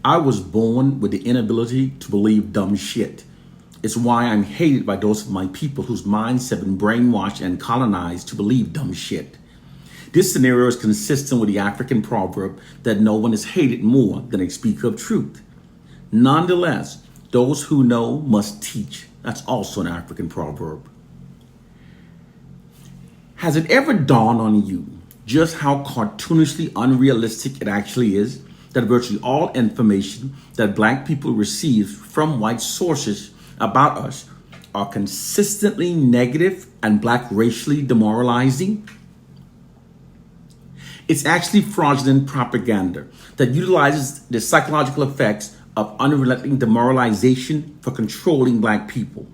I was born with the inability to believe dumb shit. It's why I'm hated by those of my people whose minds have been brainwashed and colonized to believe dumb shit. This scenario is consistent with the African proverb that no one is hated more than a speaker of truth. Nonetheless, those who know must teach. That's also an African proverb. Has it ever dawned on you just how cartoonishly unrealistic it actually is that virtually all information that Black people receive from white sources about us are consistently negative and Black racially demoralizing? It's actually fraudulent propaganda that utilizes the psychological effects of unrelenting demoralization for controlling Black people.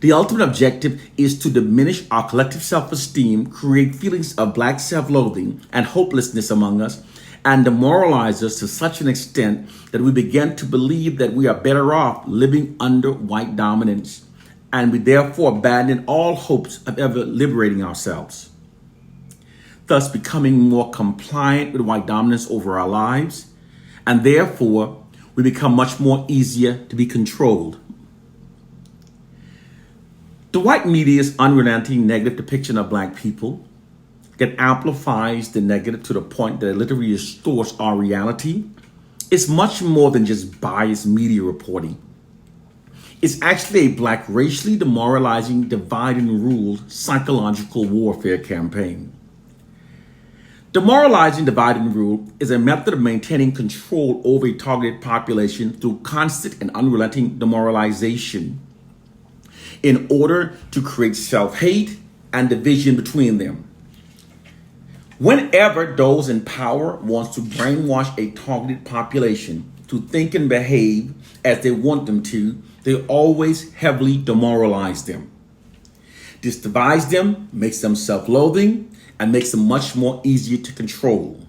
The ultimate objective is to diminish our collective self-esteem, create feelings of Black self-loathing and hopelessness among us, and demoralize us to such an extent that we begin to believe that we are better off living under white dominance, and we therefore abandon all hopes of ever liberating ourselves, thus becoming more compliant with white dominance over our lives, and therefore we become much more easier to be controlled. The white media's unrelenting negative depiction of Black people that amplifies the negative to the point that it literally distorts our reality. It's much more than just biased media reporting. It's actually a Black racially demoralizing, divide and rule psychological warfare campaign. Demoralizing divide and rule is a method of maintaining control over a targeted population through constant and unrelenting demoralization in order to create self-hate and division between them. Whenever those in power wants to brainwash a targeted population to think and behave as they want them to, they always heavily demoralize them. This divides them, makes them self-loathing, and makes them much more easier to control.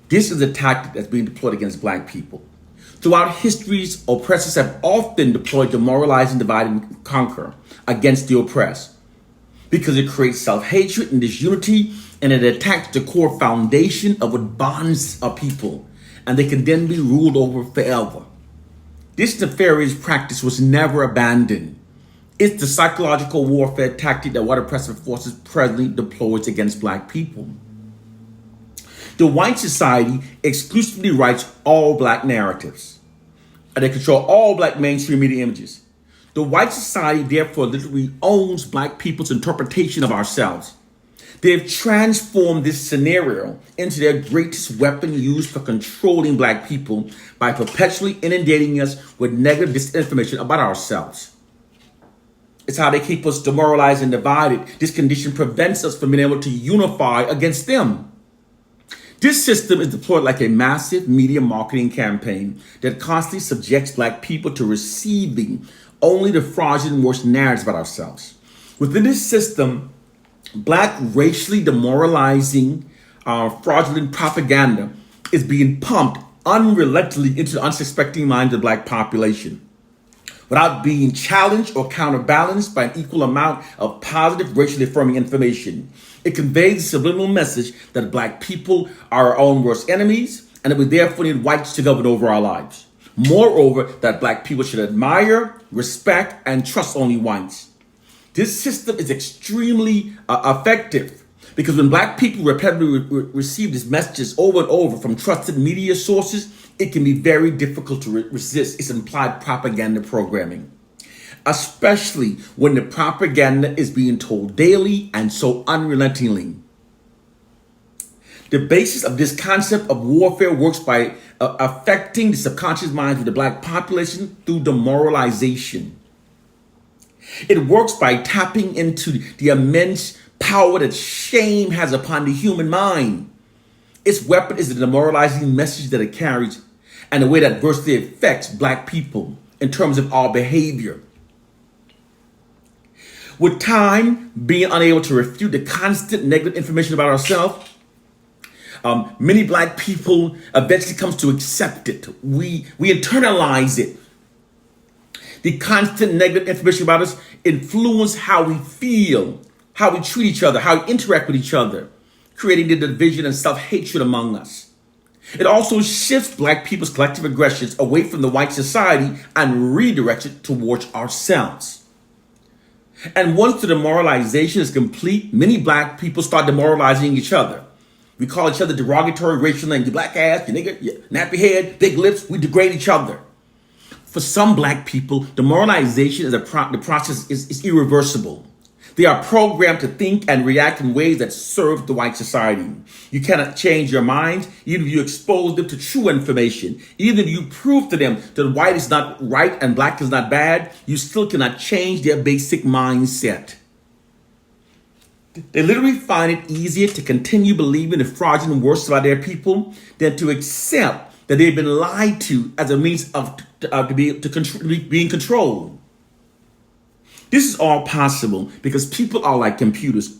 This is a tactic that's being deployed against Black people. Throughout history's oppressors have often deployed demoralizing divide and conquer against the oppressed because it creates self-hatred and disunity, and it attacks the core foundation of what bonds a people, and they can then be ruled over forever. This nefarious practice was never abandoned. It's the psychological warfare tactic that white oppressive forces presently deploys against Black people. The white society exclusively writes all Black narratives, and they control all Black mainstream media images. The white society therefore literally owns Black people's interpretation of ourselves. They've transformed this scenario into their greatest weapon used for controlling Black people by perpetually inundating us with negative disinformation about ourselves. It's how they keep us demoralized and divided. This condition prevents us from being able to unify against them. This system is deployed like a massive media marketing campaign that constantly subjects Black people to receiving only the fraudulent worst narratives about ourselves. Within this system, Black racially demoralizing fraudulent propaganda is being pumped unrelentingly into the unsuspecting minds of the Black population without being challenged or counterbalanced by an equal amount of positive racially affirming information. It conveys a subliminal message that Black people are our own worst enemies and that we therefore need whites to govern over our lives. Moreover, that Black people should admire, respect, and trust only whites. This system is extremely effective because when Black people repetitively receive these messages over and over from trusted media sources, it can be very difficult to resist its implied propaganda programming, especially when the propaganda is being told daily and so unrelentingly. The basis of this concept of warfare works by affecting the subconscious minds of the Black population through demoralization. It works by tapping into the immense power that shame has upon the human mind. Its weapon is the demoralizing message that it carries and the way that adversely affects Black people in terms of our behavior. With time, being unable to refute the constant negative information about ourselves, many Black people eventually comes to accept it. We internalize it. The constant negative information about us influence how we feel, how we treat each other, how we interact with each other, creating the division and self-hatred among us. It also shifts black people's collective aggressions away from the white society and redirects it towards ourselves. And once the demoralization is complete, many black people start demoralizing each other. We call each other derogatory racial names. You black ass, you nigga, you nappy head, big lips. We degrade each other. For some black people, demoralization the process is irreversible. They are programmed to think and react in ways that serve the white society. You cannot change your mind, even if you expose them to true information. Even if you prove to them that white is not right and black is not bad, you still cannot change their basic mindset. They literally find it easier to continue believing the fraudulent worst about their people than to accept that they've been lied to as a means of being controlled. This is all possible because people are like computers.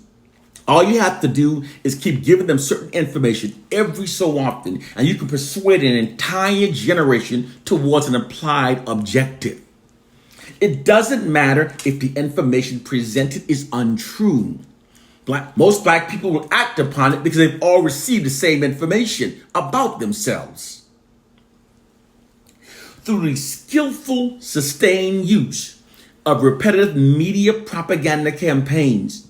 All you have to do is keep giving them certain information every so often, and you can persuade an entire generation towards an applied objective. It doesn't matter if the information presented is untrue. Most black people will act upon it because they've all received the same information about themselves. Through the skillful, sustained use of repetitive media propaganda campaigns,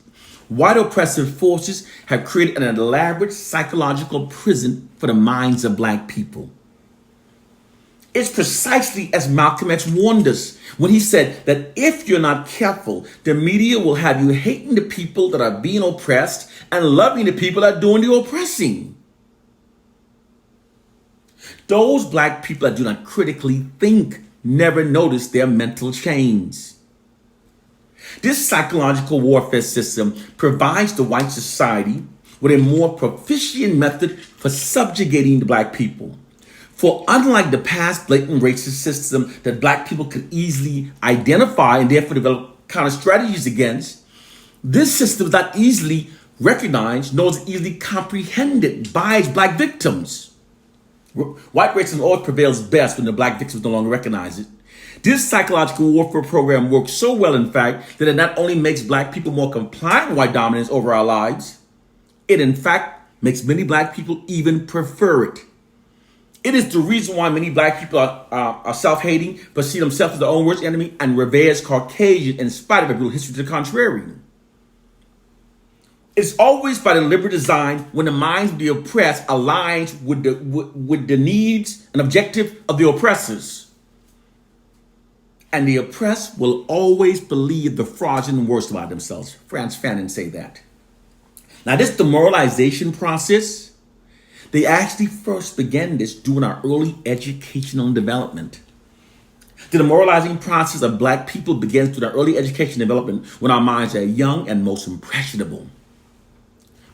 white oppressive forces have created an elaborate psychological prison for the minds of black people. It's precisely as Malcolm X warned us when he said that if you're not careful, the media will have you hating the people that are being oppressed and loving the people that are doing the oppressing. Those black people that do not critically think never notice their mental chains. This psychological warfare system provides the white society with a more proficient method for subjugating the black people. For unlike the past blatant racist system that black people could easily identify and therefore develop counter strategies against, this system is not easily recognized nor is easily comprehended by its black victims. White racism always prevails best when the black victims no longer recognize it. This psychological warfare program works so well, in fact, that it not only makes black people more compliant with white dominance over our lives, it in fact makes many black people even prefer it. It is the reason why many black people are self-hating, but see themselves as their own worst enemy and revere Caucasian in spite of a brutal history to the contrary. It's always by deliberate design when the minds of the oppressed aligns with the needs and objective of the oppressors. And the oppressed will always believe the fraudulent worst about themselves. Frantz Fanon say that. Now this demoralization process, they actually first began this during our early educational development. The demoralizing process of black people begins through our early education development when our minds are young and most impressionable.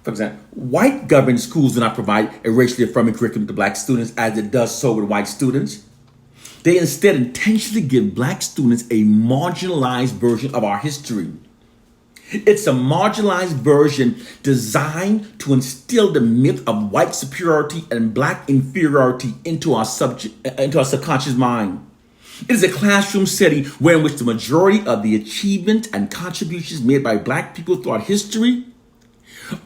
For example, white governed schools do not provide a racially affirming curriculum to black students as it does so with white students. They instead intentionally give black students a marginalized version of our history. It's a marginalized version designed to instill the myth of white superiority and black inferiority into our subconscious mind. It is a classroom setting in which the majority of the achievement and contributions made by black people throughout history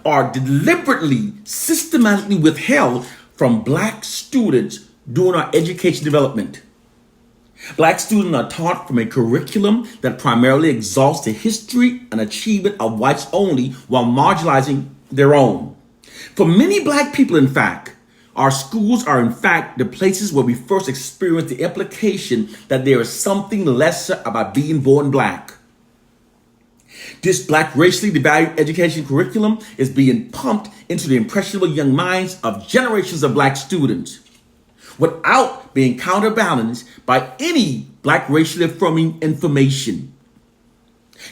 are deliberately, systematically withheld from black students during our education development. Black students are taught from a curriculum that primarily exalts the history and achievement of whites only while marginalizing their own. For many black people, in fact, our schools are in fact the places where we first experience the implication that there is something lesser about being born black. This black racially devalued education curriculum is being pumped into the impressionable young minds of generations of black students, without being counterbalanced by any black racially affirming information.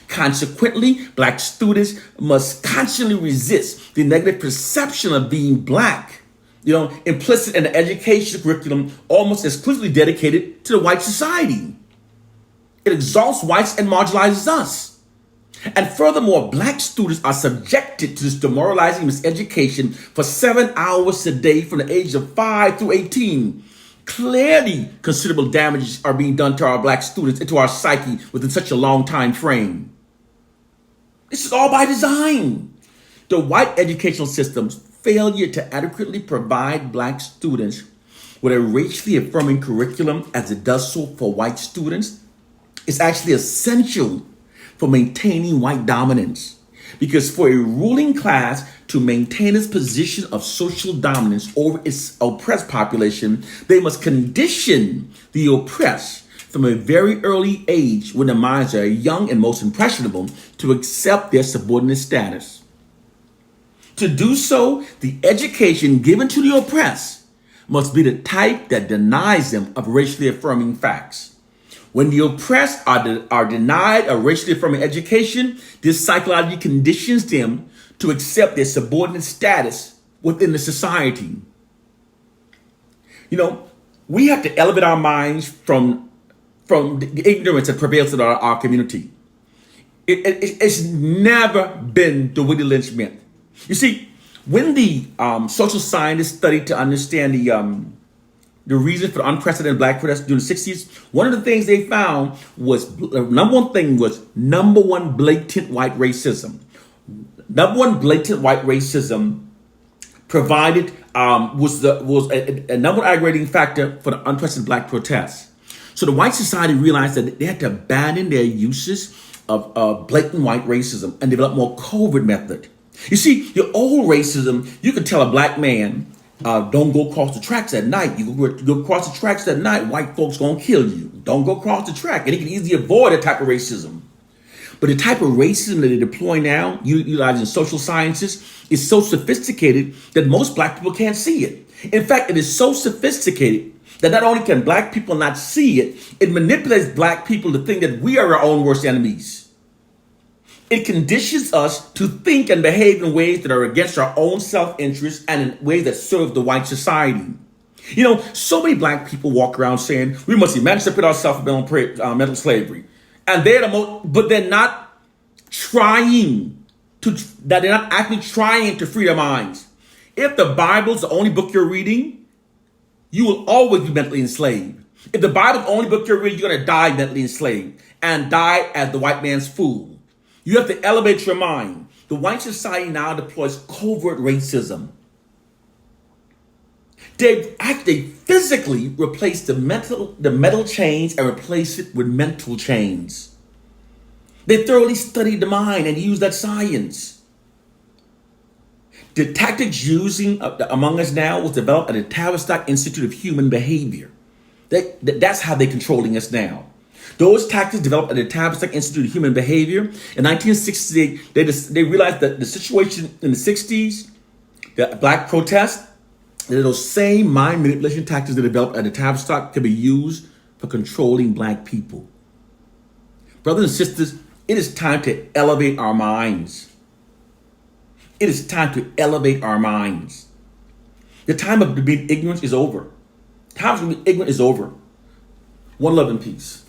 Consequently, black students must constantly resist the negative perception of being black, implicit in the education curriculum almost exclusively dedicated to the white society. It exalts whites and marginalizes us. And furthermore, black students are subjected to this demoralizing miseducation for 7 hours a day from the age of 5 through 18. Clearly, considerable damages are being done to our black students and to our psyche within such a long time frame. This is all by design. The white educational systems failure to adequately provide black students with a racially affirming curriculum as it does so for white students is actually essential for maintaining white dominance. Because for a ruling class to maintain its position of social dominance over its oppressed population, they must condition the oppressed from a very early age, when their minds are young and most impressionable, to accept their subordinate status. To do so, the education given to the oppressed must be the type that denies them of racially affirming facts. When the oppressed are denied a racially affirming education, this psychologically conditions them to accept their subordinate status within the society. We have to elevate our minds from the ignorance that prevails in our community. It's never been the Willie Lynch myth. You see, when the social scientists studied to understand the reason for the unprecedented black protest during the 60s, one of the things they found was, number one, blatant white racism. Number one, blatant white racism provided was a number one aggravating factor for the unprecedented black protests. So the white society realized that they had to abandon their uses of blatant white racism and develop more covert method. You see, your old racism, you could tell a black man, don't go across the tracks at night. You go across the tracks at night, white folks gonna kill you. Don't go across the track. And he can easily avoid that type of racism. But the type of racism that they deploy now, utilizing social sciences, is so sophisticated that most black people can't see it. In fact, it is so sophisticated that not only can black people not see it, it manipulates black people to think that we are our own worst enemies. It conditions us to think and behave in ways that are against our own self-interest and in ways that serve the white society. So many black people walk around saying we must emancipate ourselves from mental slavery, and but they're not actually trying to free their minds. If the Bible's the only book you're reading, you will always be mentally enslaved. If the Bible's the only book you're reading, you're going to die mentally enslaved and die as the white man's fool. You have to elevate your mind. The white society now deploys covert racism. They actually physically replace the metal chains and replace it with mental chains. They thoroughly study the mind and use that science. The tactics using among us now was developed at the Tavistock Institute of Human Behavior. That's how they're controlling us now. Those tactics developed at the Tavistock Institute of Human Behavior. In 1968, they realized that the situation in the 60s, the black protests, that those same mind manipulation tactics that developed at the Tavistock could be used for controlling black people. Brothers and sisters, it is time to elevate our minds. It is time to elevate our minds. The time of being ignorant is over. The time of being ignorant is over. One love and peace.